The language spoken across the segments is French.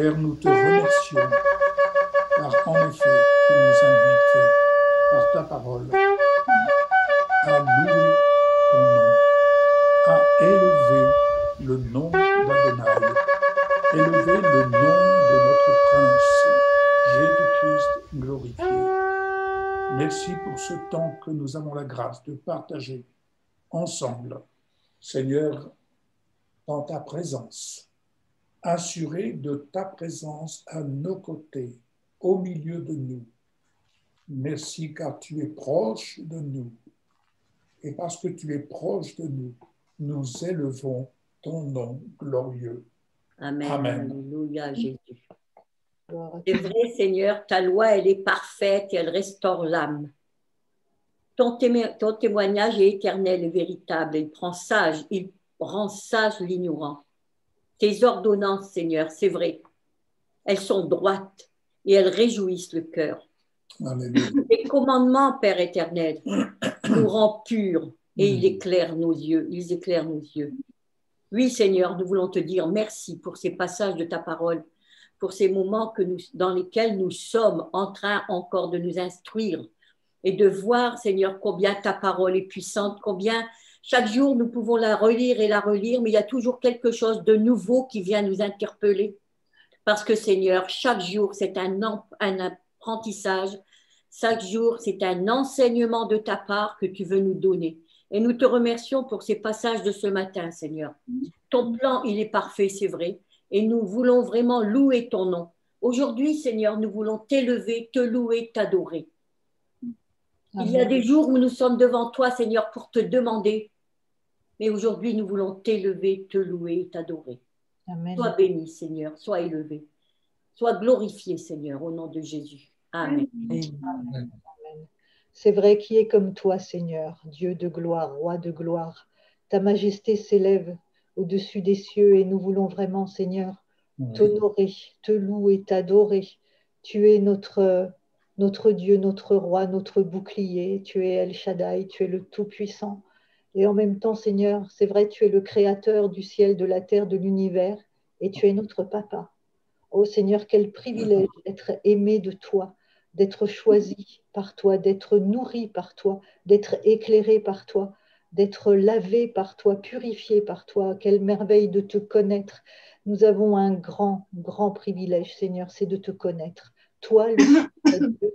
Père, nous te remercions, car en effet, tu nous invites par ta parole à louer ton nom, à élever le nom d'Adonai, élever le nom de notre Prince, Jésus-Christ glorifié. Merci pour ce temps que nous avons la grâce de partager ensemble, Seigneur, dans ta présence, assuré de ta présence à nos côtés, au milieu de nous. Merci car tu es proche de nous. Et parce que tu es proche de nous, nous élevons ton nom glorieux. Amen. Amen. Alléluia, Jésus. C'est vrai, Seigneur, ta loi, elle est parfaite et elle restaure l'âme. Ton témoignage est éternel et véritable. Il rend sage l'ignorant. Tes ordonnances, Seigneur, c'est vrai, elles sont droites et elles réjouissent le cœur. Alléluia. Tes commandements, Père éternel, nous rendent purs et ils éclairent nos yeux. Ils éclairent nos yeux. Oui, Seigneur, nous voulons te dire merci pour ces passages de ta parole, pour ces moments dans lesquels nous sommes en train encore de nous instruire et de voir, Seigneur, combien ta parole est puissante, combien chaque jour nous pouvons la relire, mais il y a toujours quelque chose de nouveau qui vient nous interpeller. Parce que, Seigneur, chaque jour, c'est un apprentissage, chaque jour, c'est un enseignement de ta part que tu veux nous donner. Et nous te remercions pour ces passages de ce matin, Seigneur. Ton plan, il est parfait, c'est vrai. Et nous voulons vraiment louer ton nom. Aujourd'hui, Seigneur, nous voulons t'élever, te louer, t'adorer. Amen. Il y a des jours où nous sommes devant toi, Seigneur, pour te demander. Mais aujourd'hui, nous voulons t'élever, te louer, t'adorer. Amen. Sois béni, Seigneur, sois élevé. Sois glorifié, Seigneur, au nom de Jésus. Amen. Amen. C'est vrai, qui est comme toi, Seigneur, Dieu de gloire, roi de gloire. Ta majesté s'élève au-dessus des cieux et nous voulons vraiment, Seigneur, t'honorer, te louer, t'adorer. Tu es notre Dieu, notre roi, notre bouclier. Tu es El Shaddai, tu es le Tout-Puissant. Et en même temps, Seigneur, c'est vrai, tu es le créateur du ciel, de la terre, de l'univers, et tu es notre papa. Oh Seigneur, quel privilège d'être aimé de toi, d'être choisi par toi, d'être nourri par toi, d'être éclairé par toi, d'être lavé par toi, purifié par toi. Quelle merveille de te connaître. Nous avons un grand, grand privilège, Seigneur, c'est de te connaître. Toi, le Fils de Dieu,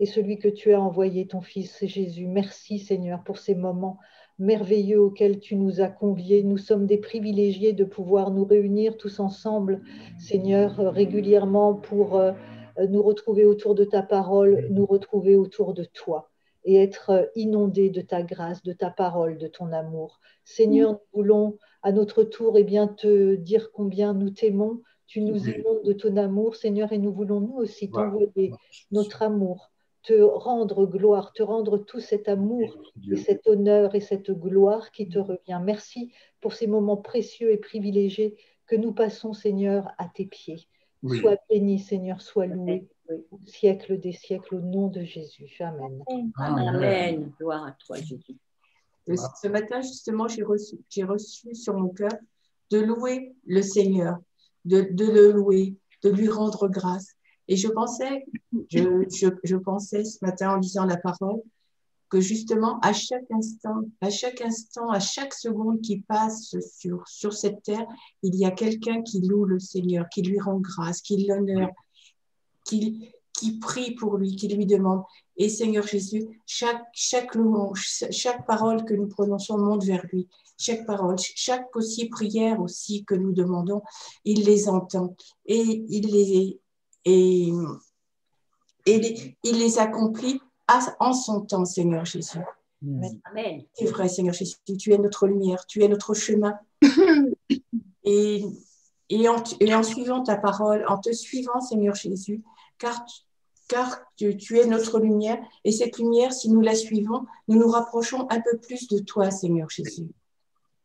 et celui que tu as envoyé, ton Fils Jésus. Merci, Seigneur, pour ces moments merveilleux auxquels tu nous as conviés. Nous sommes des privilégiés de pouvoir nous réunir tous ensemble, Seigneur, régulièrement pour nous retrouver autour de ta parole, nous retrouver autour de toi et être inondés de ta grâce, de ta parole, de ton amour. Seigneur, nous voulons à notre tour te dire combien nous t'aimons. Tu nous inondes de ton amour, Seigneur, et nous voulons nous aussi t'envoyer notre amour, te rendre gloire, te rendre tout cet amour et cet honneur et cette gloire qui te revient. Merci pour ces moments précieux et privilégiés que nous passons, Seigneur, à tes pieds. Oui. Sois béni, Seigneur, sois loué au siècle des siècles, au nom de Jésus. Amen. Amen. Amen. Gloire à toi, Jésus. Ce matin, justement, j'ai reçu sur mon cœur de louer le Seigneur, de le louer, de lui rendre grâce. Et je pensais ce matin en lisant la parole, que justement, à chaque instant, à chaque seconde qui passe sur cette terre, il y a quelqu'un qui loue le Seigneur, qui lui rend grâce, qui l'honore, qui prie pour lui, qui lui demande. Et Seigneur Jésus, chaque louange, chaque parole que nous prononçons monte vers lui. Chaque parole, chaque aussi prière aussi que nous demandons, il les entend et il les accomplit en son temps, Seigneur Jésus. Amen. C'est vrai, Seigneur Jésus, tu es notre lumière, tu es notre chemin. Et en suivant ta parole, en te suivant, Seigneur Jésus, car tu es notre lumière, et cette lumière, si nous la suivons, nous nous rapprochons un peu plus de toi, Seigneur Jésus.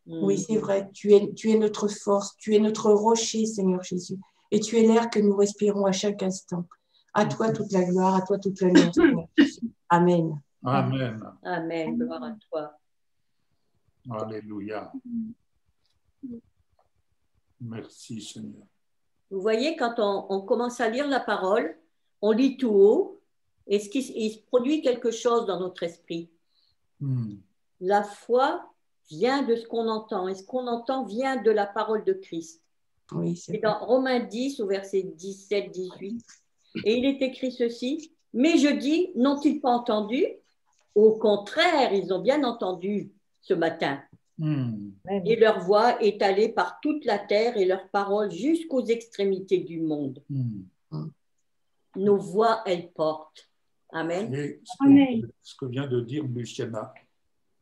Oui, c'est vrai, tu es notre force, tu es notre rocher, Seigneur Jésus, et tu es l'air que nous respirons à chaque instant. À toi toute la gloire, à toi toute l'honneur, Seigneur Jésus. Amen. Amen. Amen. Gloire à toi. Alléluia. Merci, Seigneur. Vous voyez, quand on commence à lire la parole, on lit tout haut, et il se produit quelque chose dans notre esprit. La foi vient de ce qu'on entend, et ce qu'on entend vient de la parole de Christ. Oui, c'est dans Romains 10, au verset 17-18. Et il est écrit ceci, « Mais je dis, n'ont-ils pas entendu? Au contraire, ils ont bien entendu ce matin. Et leur voix est allée par toute la terre et leur parole jusqu'aux extrémités du monde. Nos voix, elles portent. » Amen. Et ce que vient de dire Luciana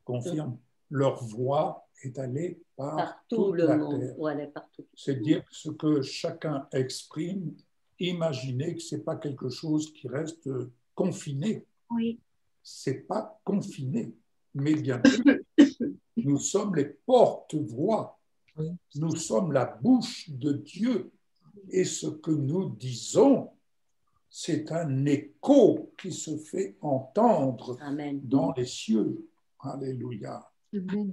confirme, leur voix est allée par tout toute le la monde. terre. Voilà, partout. C'est dire ce que chacun exprime, imaginez que ce n'est pas quelque chose qui reste confiné. Oui. Ce n'est pas confiné, mais bien plus, nous sommes les porte-voix. Nous sommes la bouche de Dieu. Et ce que nous disons, c'est un écho qui se fait entendre Amen. dans les cieux. Alléluia. Amen.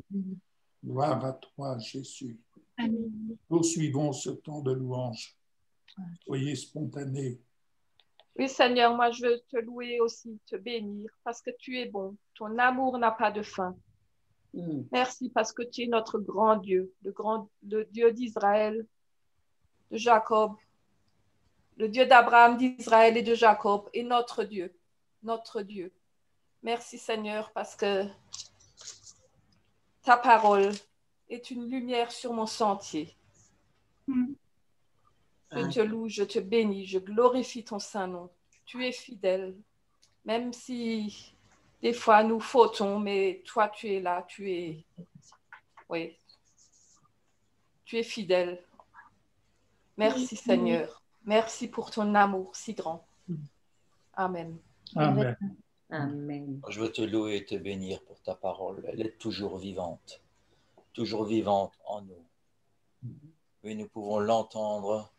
Gloire à toi, Jésus. Amen. Poursuivons ce temps de louange. Soyez spontanés. Oui, Seigneur, moi je veux te louer aussi, te bénir, parce que tu es bon. Ton amour n'a pas de fin. Merci parce que tu es notre grand Dieu, le Dieu d'Israël, de Jacob, le Dieu d'Abraham, d'Israël et de Jacob, et notre Dieu, notre Dieu. Merci Seigneur parce que ta parole est une lumière sur mon sentier. Je te loue, je te bénis, je glorifie ton saint nom. Tu es fidèle, même si des fois nous fautons, mais toi tu es là, tu es fidèle. Merci Seigneur, merci pour ton amour si grand. Amen. Amen. Amen. Je veux te louer et te bénir pour ta parole. Elle est toujours vivante en nous. Oui, nous pouvons l'entendre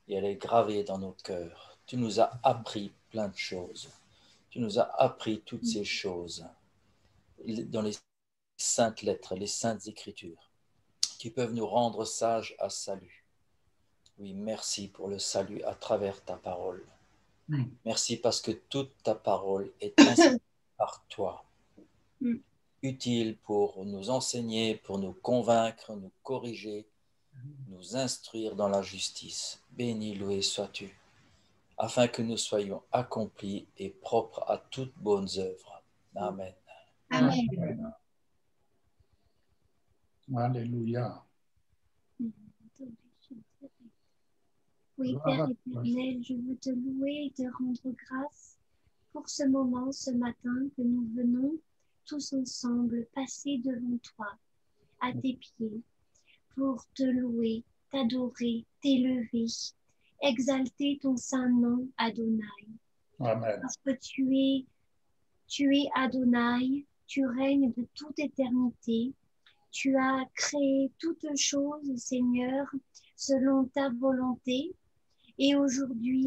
et elle est gravée dans nos cœurs. Tu nous as appris plein de choses. Tu nous as appris toutes ces choses dans les saintes lettres, les saintes écritures, qui peuvent nous rendre sages à salut. Oui, merci pour le salut à travers ta parole. Merci parce que toute ta parole est inspirée par toi, utile pour nous enseigner, pour nous convaincre, nous corriger, nous instruire dans la justice. Béni, loué sois-tu, afin que nous soyons accomplis et propres à toutes bonnes œuvres. Amen. Amen. Alléluia. Oui, Père éternel, je veux te louer et te rendre grâce pour ce moment, ce matin, que nous venons tous ensemble passer devant toi, à tes pieds, pour te louer, t'adorer, t'élever, exalter ton saint nom, Adonai. Amen. Parce que tu es Adonai, tu règnes de toute éternité. Tu as créé toutes choses, Seigneur, selon ta volonté. Et aujourd'hui,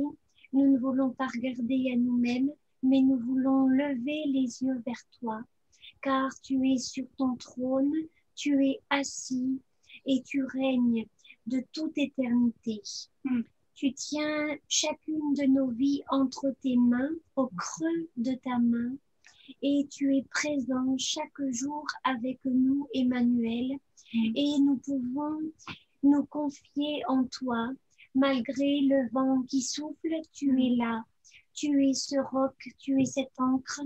nous ne voulons pas regarder à nous-mêmes, mais nous voulons lever les yeux vers toi, car tu es sur ton trône, tu es assis et tu règnes de toute éternité. Tu tiens chacune de nos vies entre tes mains, au creux de ta main, et tu es présent chaque jour avec nous, Emmanuel, et nous pouvons nous confier en toi. Malgré le vent qui souffle, tu es là. Tu es ce roc, tu es cette ancre,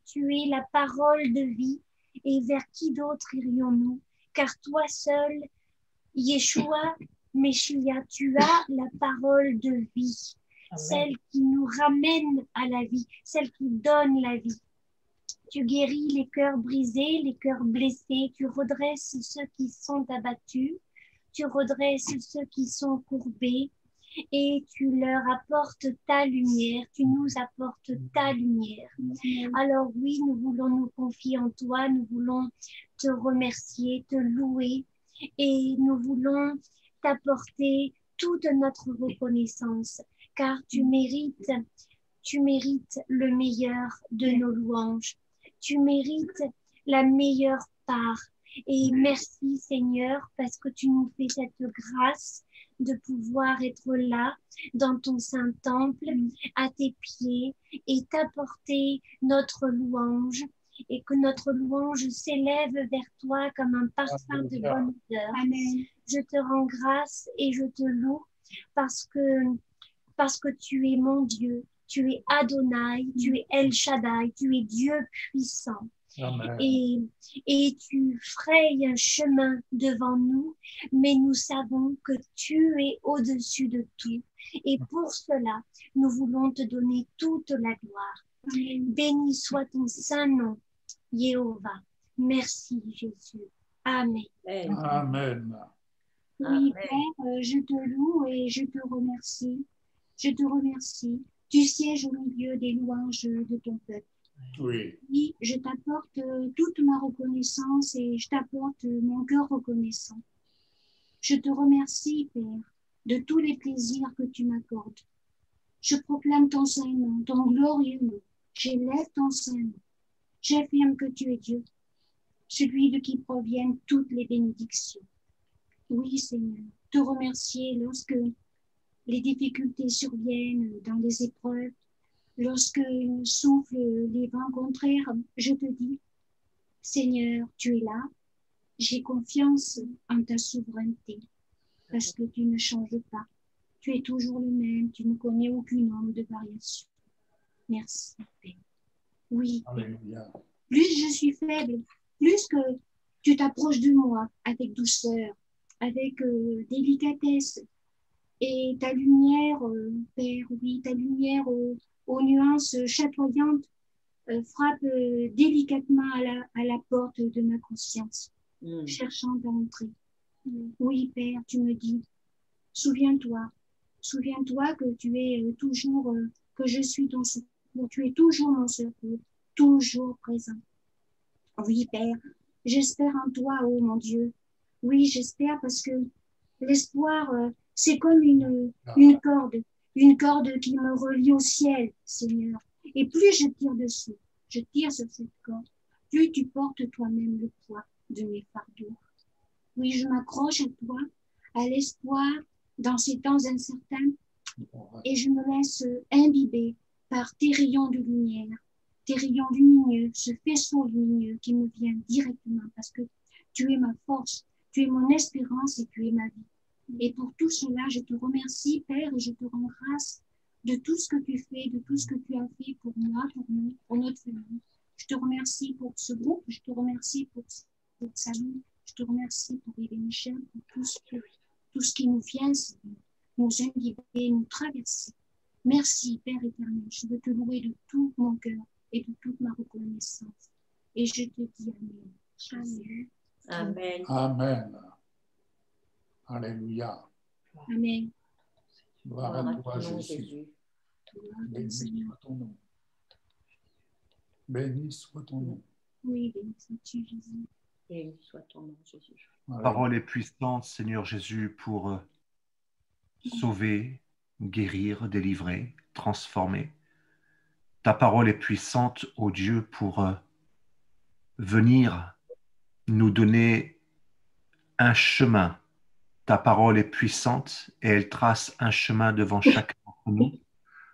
tu es la parole de vie. Et vers qui d'autre irions-nous? Car toi seul, Yeshua, Meshiach, tu as la parole de vie. Amen. Celle qui nous ramène à la vie, celle qui donne la vie. Tu guéris les cœurs brisés, les cœurs blessés. Tu redresses ceux qui sont abattus. Tu redresses ceux qui sont courbés et tu leur apportes ta lumière, tu nous apportes ta lumière. Alors oui, nous voulons nous confier en toi, nous voulons te remercier, te louer et nous voulons t'apporter toute notre reconnaissance car tu mérites le meilleur de nos louanges. Tu mérites la meilleure part Et merci Seigneur parce que tu nous fais cette grâce de pouvoir être là dans ton saint temple, à tes pieds et t'apporter notre louange et que notre louange s'élève vers toi comme un parfum de bonne odeur. Amen. Je te rends grâce et je te loue parce que tu es mon Dieu, tu es Adonai, tu es El Shaddai, tu es Dieu puissant. Amen. Et tu frayes un chemin devant nous, mais nous savons que tu es au-dessus de tout. Et pour cela, nous voulons te donner toute la gloire. Béni soit ton saint nom, Jéhovah. Merci Jésus. Amen. Amen. Oui, Père, je te loue et je te remercie. Je te remercie. Tu sièges au milieu des louanges de ton peuple. Oui. Oui, je t'apporte toute ma reconnaissance et je t'apporte mon cœur reconnaissant. Je te remercie, Père, de tous les plaisirs que tu m'accordes. Je proclame ton saint nom, ton glorieux nom. J'élève ton saint nom. J'affirme que tu es Dieu, celui de qui proviennent toutes les bénédictions. Oui, Seigneur, te remercier lorsque les difficultés surviennent dans les épreuves, lorsque soufflent les vents contraires, je te dis, Seigneur, tu es là, j'ai confiance en ta souveraineté, parce que tu ne changes pas. Tu es toujours le même, tu ne connais aucune nombre de variation. Merci, Père. Oui, Alléluia. plus je suis faible, plus que tu t'approches de moi avec douceur, avec délicatesse, et ta lumière, Père, oui, ta lumière aux nuances chatoyantes frappe délicatement à la porte de ma conscience, cherchant à entrer. Oui, Père, tu me dis, souviens-toi que tu es toujours, que je suis ton secours, tu es toujours mon secours, toujours présent. Oui, Père, j'espère en toi, oh mon Dieu. Oui, j'espère parce que l'espoir, c'est comme une corde qui me relie au ciel, Seigneur. Et plus je tire dessus, je tire sur cette corde, plus tu portes toi-même le poids de mes fardeaux. Oui, je m'accroche à toi, à l'espoir dans ces temps incertains, et je me laisse imbiber par tes rayons de lumière, tes rayons lumineux, ce faisceau lumineux qui me vient directement parce que tu es ma force, tu es mon espérance et tu es ma vie. Et pour tout cela, je te remercie, Père, et je te rends grâce de tout ce que tu fais, de tout ce que tu as fait pour moi, pour nous, pour notre famille. Je te remercie pour ce groupe, je te remercie pour cette famille, je te remercie pour Yves et Michel, pour tout ce qui nous vient, nous imbiber, nous traverser. Merci, Père éternel, je veux te louer de tout mon cœur et de toute ma reconnaissance. Et je te dis Amen. Amen. Amen. Alléluia. Amen. Gloire à toi, Jésus. Béni soit ton nom. Béni soit ton nom. Oui, béni sois-tu, Jésus. Béni soit ton nom, Jésus. La parole est puissante, Seigneur Jésus, pour sauver, guérir, délivrer, transformer. Ta parole est puissante, ô Dieu, pour venir nous donner un chemin. Ta parole est puissante et elle trace un chemin devant chacun d'entre nous,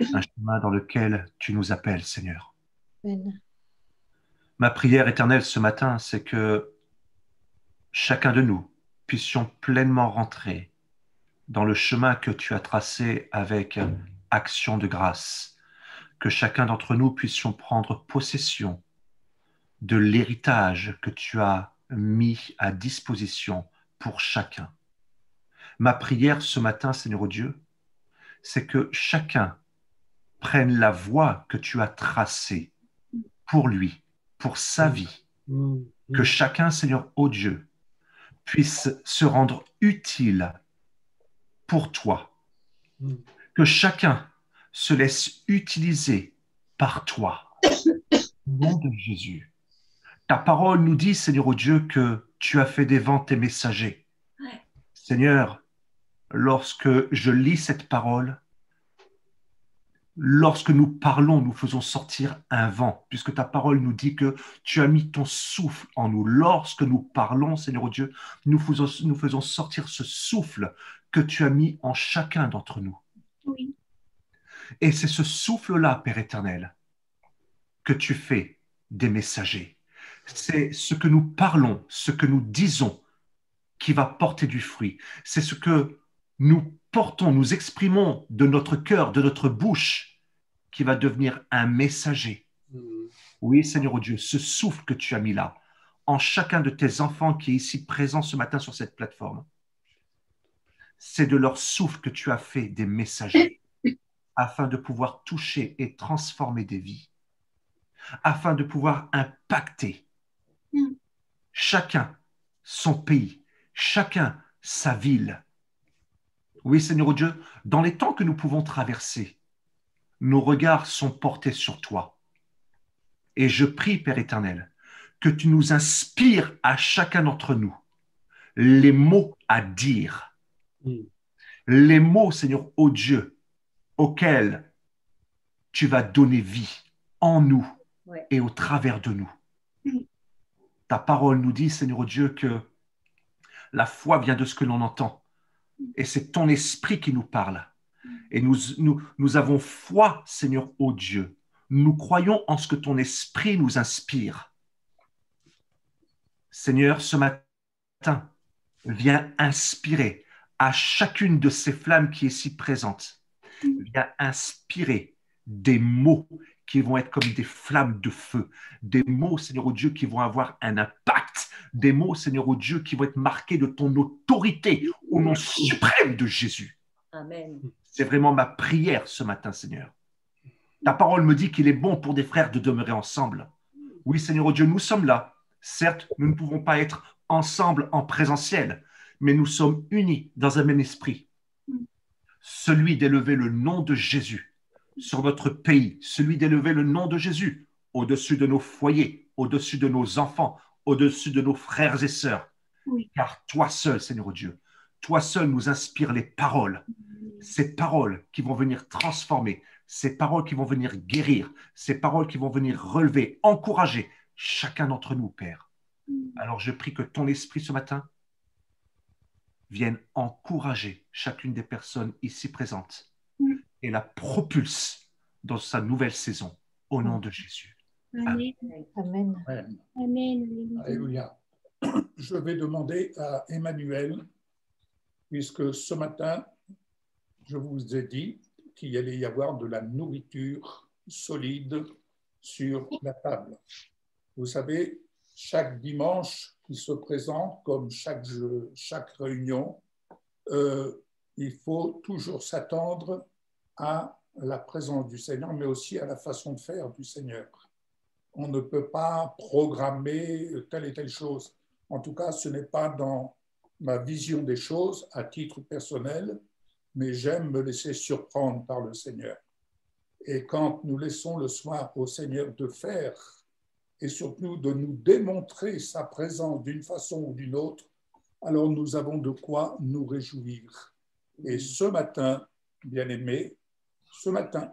un chemin dans lequel tu nous appelles, Seigneur. Amen. Ma prière éternelle ce matin, c'est que chacun de nous puissions pleinement rentrer dans le chemin que tu as tracé avec action de grâce, que chacun d'entre nous puissions prendre possession de l'héritage que tu as mis à disposition pour chacun. Ma prière ce matin, Seigneur Dieu, c'est que chacun prenne la voie que tu as tracée pour lui, pour sa vie. Que chacun, Seigneur, ô Dieu, puisse se rendre utile pour toi. Que chacun se laisse utiliser par toi. Au nom de Jésus. Ta parole nous dit, Seigneur, ô Dieu, que tu as fait des vents tes messagers. Seigneur, lorsque je lis cette parole, lorsque nous parlons, nous faisons sortir un vent, puisque ta parole nous dit que tu as mis ton souffle en nous. Lorsque nous parlons, Seigneur oh Dieu, nous faisons sortir ce souffle que tu as mis en chacun d'entre nous. Oui. Et c'est ce souffle-là, Père éternel, que tu fais des messagers. C'est ce que nous parlons, ce que nous disons qui va porter du fruit. C'est ce que nous portons, nous exprimons de notre cœur, de notre bouche, qui va devenir un messager. Oui, Seigneur oh Dieu, ce souffle que tu as mis là, en chacun de tes enfants qui est ici présent ce matin sur cette plateforme, c'est de leur souffle que tu as fait des messagers, afin de pouvoir toucher et transformer des vies, afin de pouvoir impacter chacun son pays, chacun sa ville. Oui, Seigneur Dieu, dans les temps que nous pouvons traverser, nos regards sont portés sur toi. Et je prie, Père éternel, que tu nous inspires à chacun d'entre nous les mots à dire, les mots, Seigneur, ô Dieu, auxquels tu vas donner vie en nous et au travers de nous. Ta parole nous dit, Seigneur Dieu, que la foi vient de ce que l'on entend. Et c'est ton esprit qui nous parle. Et nous avons foi, Seigneur, ô Dieu. Nous croyons en ce que ton esprit nous inspire. Seigneur, ce matin, viens inspirer à chacune de ces flammes qui est ici présente. Viens inspirer des mots qui vont être comme des flammes de feu, des mots, Seigneur, ô Dieu, qui vont avoir un impact, des mots, Seigneur, ô Dieu, qui vont être marqués de ton autorité au nom suprême de Jésus. Amen. C'est vraiment ma prière ce matin, Seigneur. Ta parole me dit qu'il est bon pour des frères de demeurer ensemble. Oui, Seigneur, ô Dieu, nous sommes là. Certes, nous ne pouvons pas être ensemble en présentiel, mais nous sommes unis dans un même esprit. Celui d'élever le nom de Jésus sur notre pays, celui d'élever le nom de Jésus au-dessus de nos foyers, au-dessus de nos enfants, au-dessus de nos frères et sœurs. Oui. Car toi seul, Seigneur Dieu, toi seul nous inspires les paroles, ces paroles qui vont venir transformer, ces paroles qui vont venir guérir, ces paroles qui vont venir relever, encourager chacun d'entre nous, Père. Alors je prie que ton esprit ce matin vienne encourager chacune des personnes ici présentes et la propulse dans sa nouvelle saison, au nom de Jésus. Amen. Amen. Amen. Amen. Alléluia. Je vais demander à Emmanuel, puisque ce matin, je vous ai dit qu'il allait y avoir de la nourriture solide sur la table. Vous savez, chaque dimanche qui se présente, comme chaque réunion, il faut toujours s'attendre à la présence du Seigneur, mais aussi à la façon de faire du Seigneur. On ne peut pas programmer telle et telle chose. En tout cas, ce n'est pas dans ma vision des choses à titre personnel, mais j'aime me laisser surprendre par le Seigneur. Et quand nous laissons le soin au Seigneur de faire, et surtout de nous démontrer sa présence d'une façon ou d'une autre, alors nous avons de quoi nous réjouir. Et ce matin, bien-aimés, ce matin,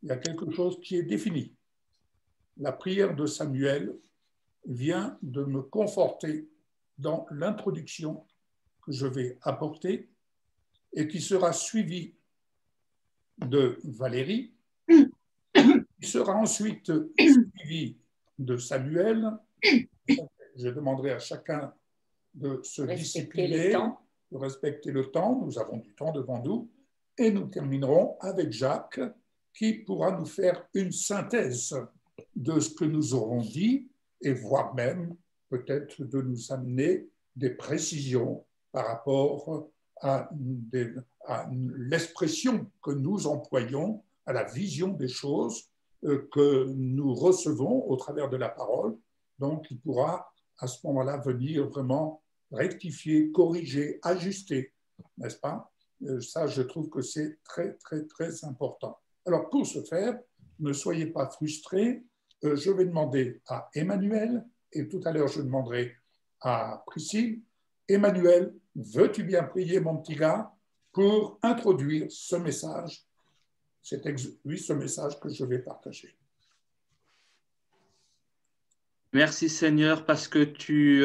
il y a quelque chose qui est défini. La prière de Samuel vient de me conforter dans l'introduction que je vais apporter et qui sera suivie de Valérie, qui sera ensuite suivie de Samuel. Je demanderai à chacun de se discipliner, de respecter le temps. Nous avons du temps devant nous. Et nous terminerons avec Jacques, qui pourra nous faire une synthèse de ce que nous aurons dit, et voire même peut-être de nous amener des précisions par rapport à l'expression que nous employons, à la vision des choses que nous recevons au travers de la parole. Donc, il pourra à ce moment-là venir vraiment rectifier, corriger, ajuster, n'est-ce pas? Ça, je trouve que c'est très, très, très important. Alors, pour ce faire, ne soyez pas frustrés. Je vais demander à Emmanuel, et tout à l'heure, je demanderai à Priscille. Emmanuel, veux-tu bien prier, mon petit gars, pour introduire ce message? C'est ce message que je vais partager. Merci Seigneur parce que tu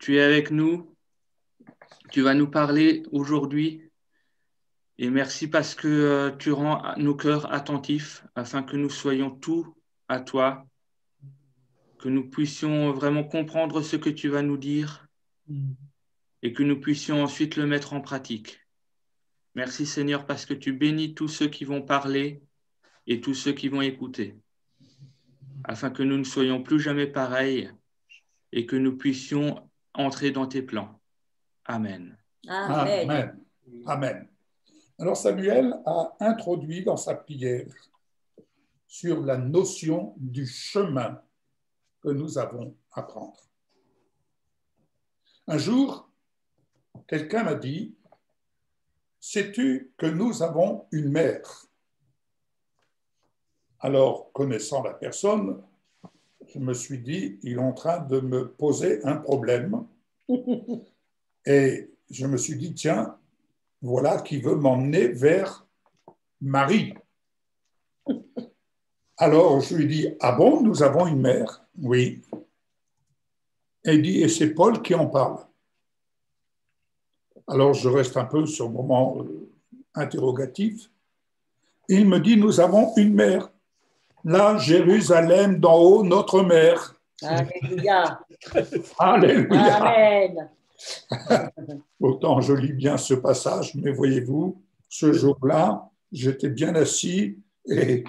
es avec nous. Tu vas nous parler aujourd'hui. Et merci parce que tu rends nos cœurs attentifs afin que nous soyons tout à toi, que nous puissions vraiment comprendre ce que tu vas nous dire et que nous puissions ensuite le mettre en pratique. Merci Seigneur parce que tu bénis tous ceux qui vont parler et tous ceux qui vont écouter, afin que nous ne soyons plus jamais pareils et que nous puissions entrer dans tes plans. Amen. Amen. Amen. Amen. Alors Samuel a introduit dans sa prière sur la notion du chemin que nous avons à prendre. Un jour, quelqu'un m'a dit, sais-tu que nous avons une mère? Alors, connaissant la personne, je me suis dit, il est en train de me poser un problème. Et je me suis dit, tiens, voilà qui veut m'emmener vers Marie. Alors, je lui ai dit, ah bon, nous avons une mère? Oui. Et il dit, et c'est Paul qui en parle. Alors, je reste un peu sur le moment interrogatif. Il me dit, nous avons une mère. Là, Jérusalem d'en haut, notre mère. Alléluia. Alléluia. Amen. Autant je lis bien ce passage, mais voyez-vous, ce jour-là, j'étais bien assis et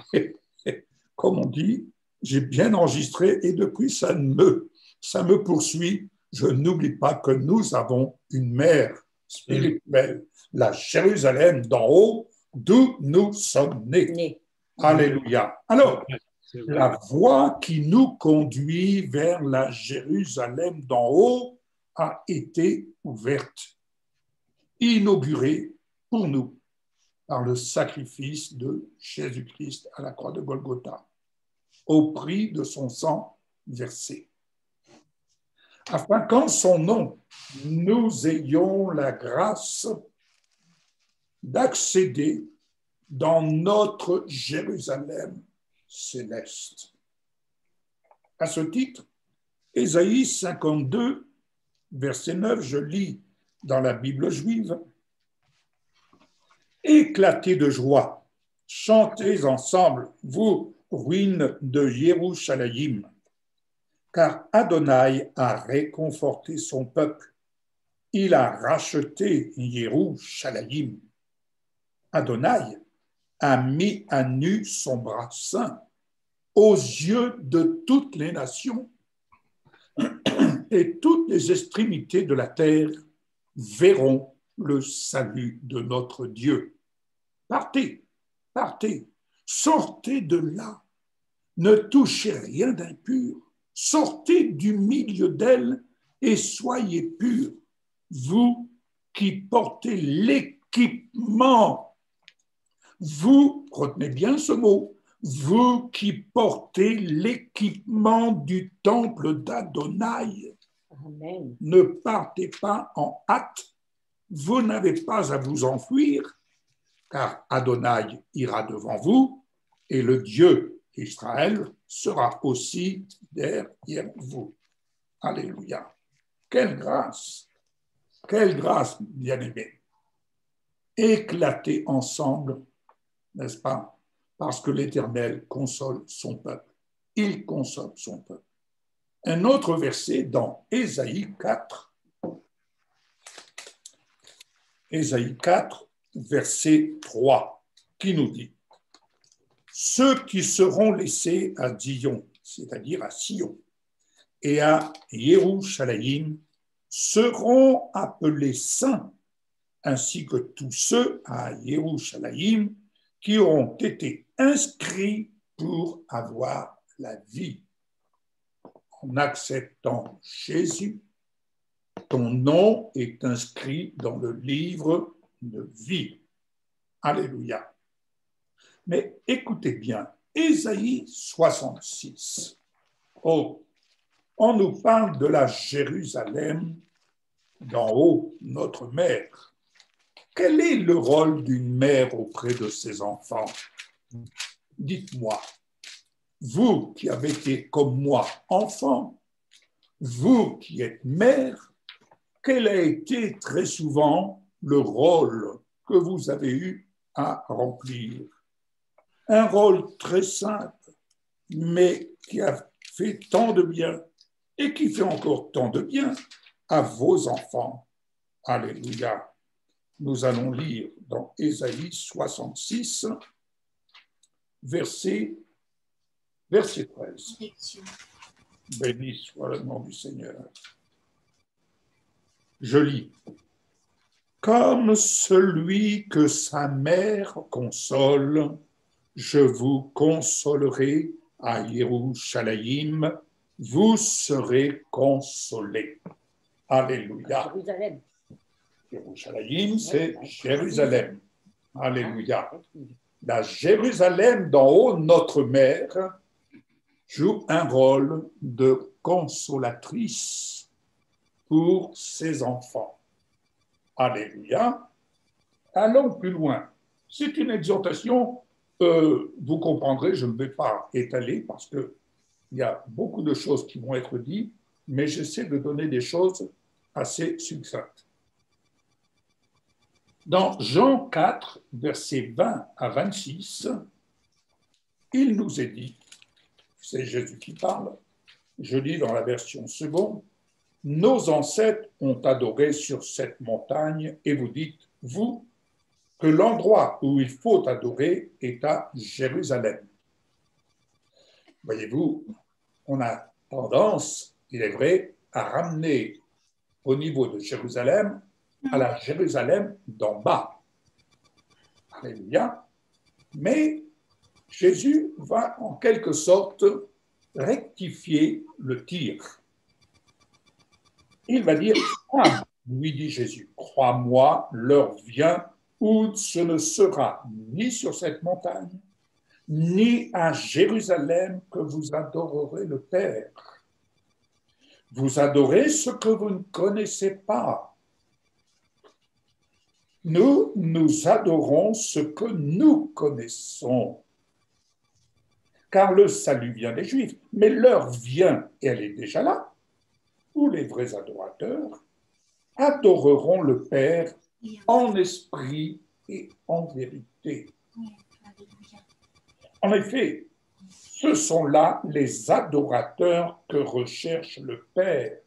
comme on dit, j'ai bien enregistré et depuis, ça me poursuit. Je n'oublie pas que nous avons une mère spirituelle, la Jérusalem d'en haut, d'où nous sommes nés. Alléluia. Alors, la voie qui nous conduit vers la Jérusalem d'en haut a été ouverte, inaugurée pour nous par le sacrifice de Jésus-Christ à la croix de Golgotha, au prix de son sang versé. Afin qu'en son nom, nous ayons la grâce d'accéder dans notre Jérusalem céleste. À ce titre, Ésaïe 52, verset 9, je lis dans la Bible juive, « Éclatez de joie, chantez ensemble, vous, ruines de Jérusalem, car Adonai a réconforté son peuple, il a racheté Jérusalem. Adonai a mis à nu son bras saint aux yeux de toutes les nations, et toutes les extrémités de la terre verront le salut de notre Dieu. Partez, partez, sortez de là, ne touchez rien d'impur, sortez du milieu d'elle et soyez purs, vous qui portez l'équipement. Vous, retenez bien ce mot, vous qui portez l'équipement du temple d'Adonai. Amen. Ne partez pas en hâte, vous n'avez pas à vous enfuir, car Adonai ira devant vous et le Dieu Israël sera aussi derrière vous. Alléluia. Quelle grâce, bien-aimés. Éclatez ensemble, n'est-ce pas? Parce que l'Éternel console son peuple. Il console son peuple. Un autre verset dans Ésaïe 4. Ésaïe 4, verset 3, qui nous dit « Ceux qui seront laissés à Dion, c'est-à-dire à Sion, et à Jérusalem, seront appelés saints, ainsi que tous ceux à Jérusalem qui auront été inscrits pour avoir la vie. En acceptant Jésus, ton nom est inscrit dans le livre de vie. Alléluia. Mais écoutez bien, Ésaïe 66. Oh, on nous parle de la Jérusalem d'en haut, notre mère. quel est le rôle d'une mère auprès de ses enfants? Dites-moi, vous qui avez été comme moi enfant, vous qui êtes mère, quel a été très souvent le rôle que vous avez eu à remplir? Un rôle très simple, mais qui a fait tant de bien et qui fait encore tant de bien à vos enfants. Alléluia. Nous allons lire dans Ésaïe 66, verset 13. Béni soit le nom du Seigneur. Je lis. Comme celui que sa mère console, je vous consolerai à Yerushalayim, vous serez consolés. Alléluia. Jérusalem. Yerushalayim, c'est Jérusalem. Alléluia. La Jérusalem d'en haut, notre mère, joue un rôle de consolatrice pour ses enfants. Alléluia. Allons plus loin. C'est une exhortation, vous comprendrez, je ne vais pas étaler parce qu'il y a beaucoup de choses qui vont être dites, mais j'essaie de donner des choses assez succinctes. Dans Jean 4, versets 20 à 26, il nous est dit, c'est Jésus qui parle, je lis dans la version seconde, « Nos ancêtres ont adoré sur cette montagne et vous dites, vous, que l'endroit où il faut adorer est à Jérusalem. » Voyez-vous, on a tendance, il est vrai, à ramener au niveau de Jérusalem à la Jérusalem d'en bas. Alléluia. Mais Jésus va en quelque sorte rectifier le tir. Il va dire, ah, lui dit Jésus, crois-moi, l'heure vient où ce ne sera ni sur cette montagne, ni à Jérusalem que vous adorerez le Père. Vous adorez ce que vous ne connaissez pas. Nous adorons ce que nous connaissons. Car le salut vient des Juifs, mais l'heure vient, et elle est déjà là, où les vrais adorateurs adoreront le Père en esprit et en vérité. En effet, ce sont là les adorateurs que recherche le Père.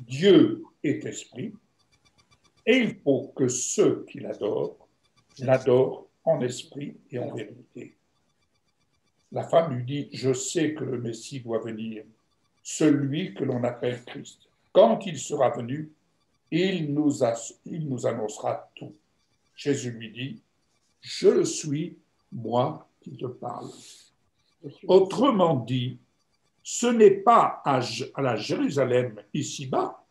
Dieu est esprit, et il faut que ceux qui l'adorent en esprit et en vérité. La femme lui dit, je sais que le Messie doit venir, celui que l'on appelle Christ. Quand il sera venu, il nous annoncera tout. Jésus lui dit, je le suis, moi qui te parle. Autrement dit, ce n'est pas à la Jérusalem ici-bas,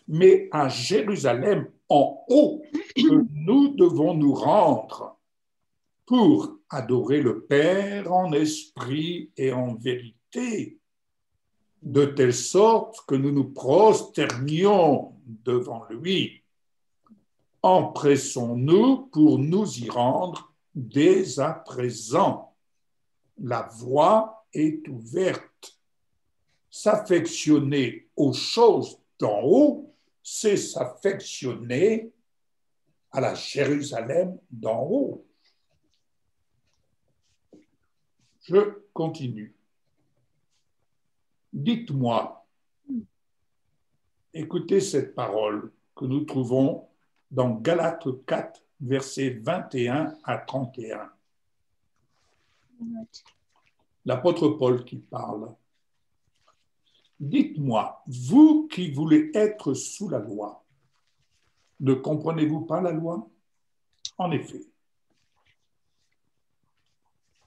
mais à Jérusalem en haut que nous devons nous rendre pour adorer le Père en esprit et en vérité, de telle sorte que nous nous prosternions devant lui. Empressons-nous pour nous y rendre dès à présent. La voie est ouverte. S'affectionner aux choses d'en haut, c'est s'affectionner à la Jérusalem d'en haut. Je continue. Dites-moi, écoutez cette parole que nous trouvons dans Galates 4, versets 21 à 31. L'apôtre Paul qui parle. Dites-moi, vous qui voulez être sous la loi, ne comprenez-vous pas la loi? En effet,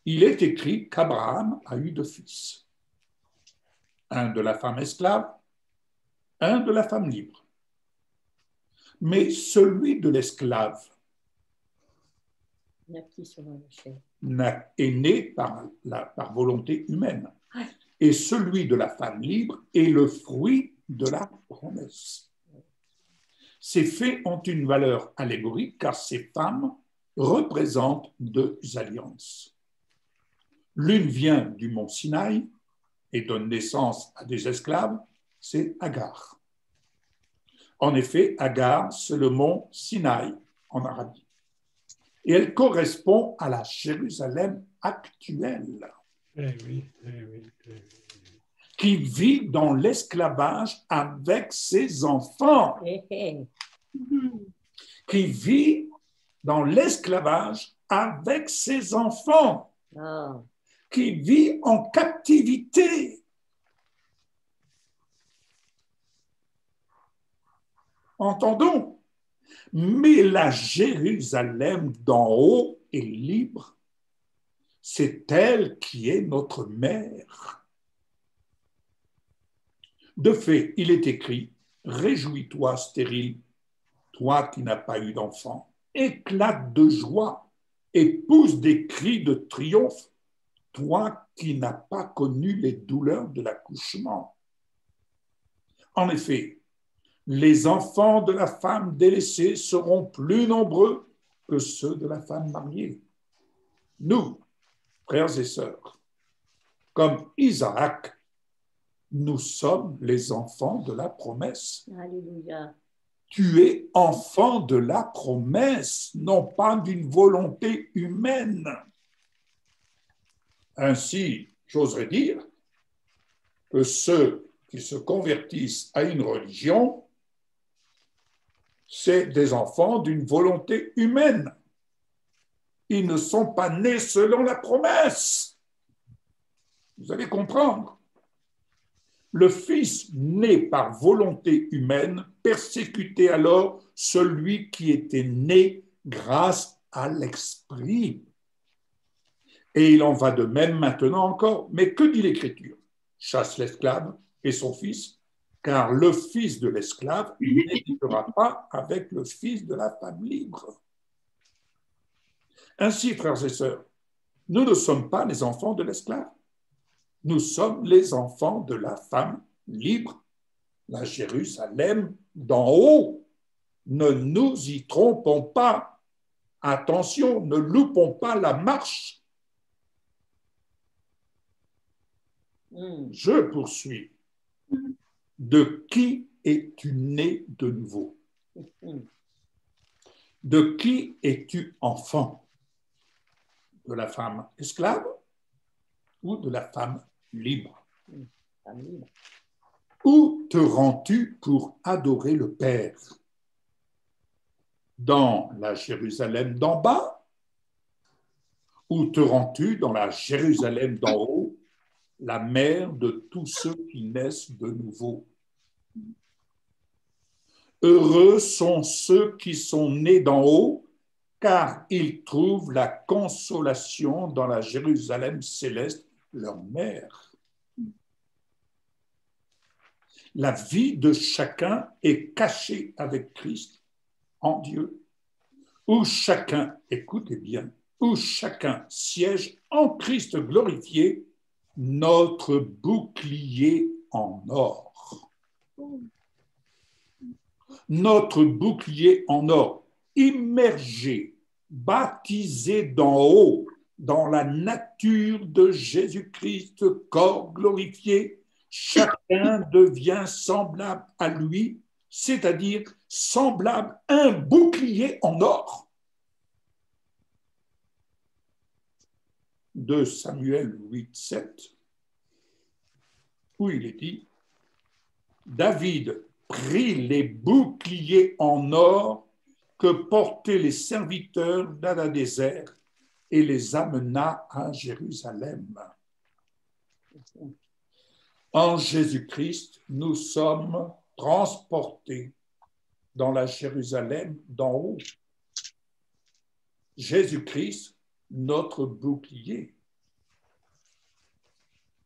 il est écrit qu'Abraham a eu deux fils, un de la femme esclave, un de la femme libre. Mais celui de l'esclave est né par volonté humaine. Et celui de la femme libre est le fruit de la promesse. Ces faits ont une valeur allégorique car ces femmes représentent deux alliances. L'une vient du mont Sinaï et donne naissance à des esclaves, c'est Agar. En effet, Agar, c'est le mont Sinaï en Arabie. Et elle correspond à la Jérusalem actuelle, qui vit dans l'esclavage avec ses enfants, qui vit dans l'esclavage avec ses enfants, qui vit en captivité. Entendons. Mais la Jérusalem d'en haut est libre. C'est elle qui est notre mère. De fait, il est écrit, « Réjouis-toi, stérile, toi qui n'as pas eu d'enfant, éclate de joie et pousse des cris de triomphe, toi qui n'as pas connu les douleurs de l'accouchement. » En effet, les enfants de la femme délaissée seront plus nombreux que ceux de la femme mariée. Nous, frères et sœurs, comme Isaac, nous sommes les enfants de la promesse. Alléluia. Tu es enfant de la promesse, non pas d'une volonté humaine. Ainsi, j'oserais dire que ceux qui se convertissent à une religion, c'est des enfants d'une volonté humaine. Ils ne sont pas nés selon la promesse. Vous allez comprendre. Le Fils né par volonté humaine persécutait alors celui qui était né grâce à l'Esprit. Et il en va de même maintenant encore. Mais que dit l'Écriture? Chasse l'esclave et son fils, car le fils de l'esclave n'héritera pas avec le fils de la femme libre. Ainsi, frères et sœurs, nous ne sommes pas les enfants de l'esclave. Nous sommes les enfants de la femme libre, la Jérusalem d'en haut. Ne nous y trompons pas. Attention, ne loupons pas la marche. Je poursuis. De qui es-tu né de nouveau? De qui es-tu enfant? De la femme esclave ou de la femme libre? Où te rends-tu pour adorer le Père? Dans la Jérusalem d'en bas? Ou te rends-tu dans la Jérusalem d'en haut, la mère de tous ceux qui naissent de nouveau? Heureux sont ceux qui sont nés d'en haut, car ils trouvent la consolation dans la Jérusalem céleste, leur mère. La vie de chacun est cachée avec Christ en Dieu, où chacun, écoutez bien, où chacun siège en Christ glorifié, notre bouclier en or. Notre bouclier en or, immergé, baptisé d'en haut dans la nature de Jésus-Christ, corps glorifié, chacun devient semblable à lui, c'est-à-dire semblable à un bouclier en or. 2 Samuel 8:7, où il est dit, David prit les boucliers en or que portaient les serviteurs d'Hadadézer et les amena à Jérusalem. En Jésus-Christ, nous sommes transportés dans la Jérusalem d'en haut. Jésus-Christ, notre bouclier.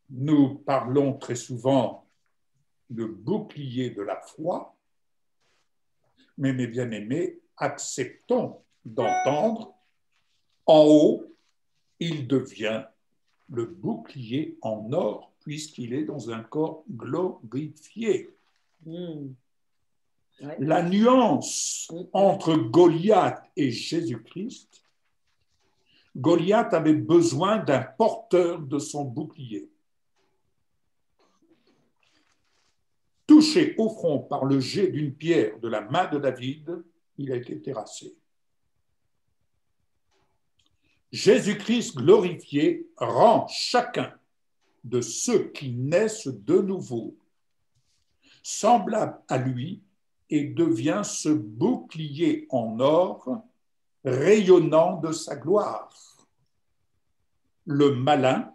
Nous parlons très souvent de bouclier de la foi, mais mes bien-aimés, acceptons d'entendre, en haut, il devient le bouclier en or, puisqu'il est dans un corps glorifié. la nuance entre Goliath et Jésus-Christ, Goliath avait besoin d'un porteur de son bouclier. Touché au front par le jet d'une pierre de la main de David, il a été terrassé. Jésus-Christ glorifié rend chacun de ceux qui naissent de nouveau semblable à lui et devient ce bouclier en or rayonnant de sa gloire. Le malin,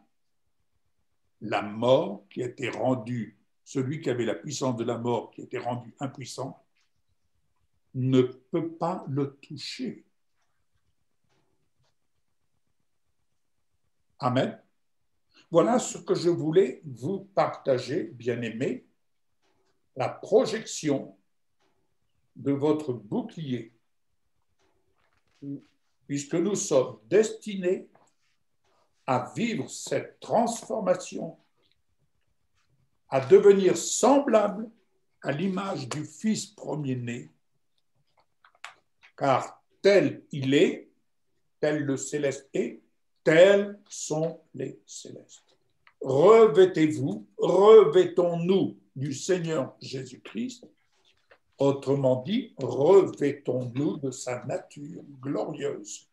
la mort qui a été rendue, celui qui avait la puissance de la mort qui a été rendu impuissant, ne peut pas le toucher. Amen. Voilà ce que je voulais vous partager, bien-aimés, la projection de votre bouclier, puisque nous sommes destinés à vivre cette transformation, à devenir semblables à l'image du Fils premier-né, car tel il est, tel le céleste est, tels sont les célestes. Revêtez-vous, revêtons-nous du Seigneur Jésus-Christ. Autrement dit, revêtons-nous de sa nature glorieuse.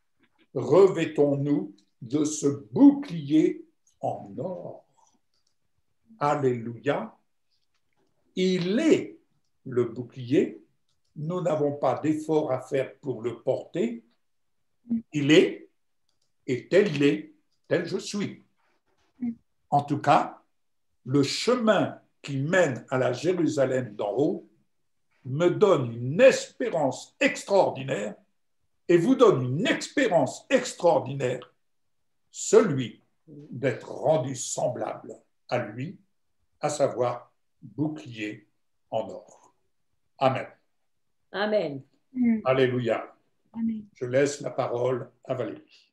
Revêtons-nous de ce bouclier en or. Alléluia. Il est le bouclier. Nous n'avons pas d'effort à faire pour le porter. Il est, et tel il est, tel je suis. En tout cas, le chemin qui mène à la Jérusalem d'en haut me donne une espérance extraordinaire et vous donne une expérience extraordinaire, celui d'être rendu semblable à lui, à savoir bouclier en or. Amen. Amen. Alléluia. Amen. Je laisse la parole à Valérie.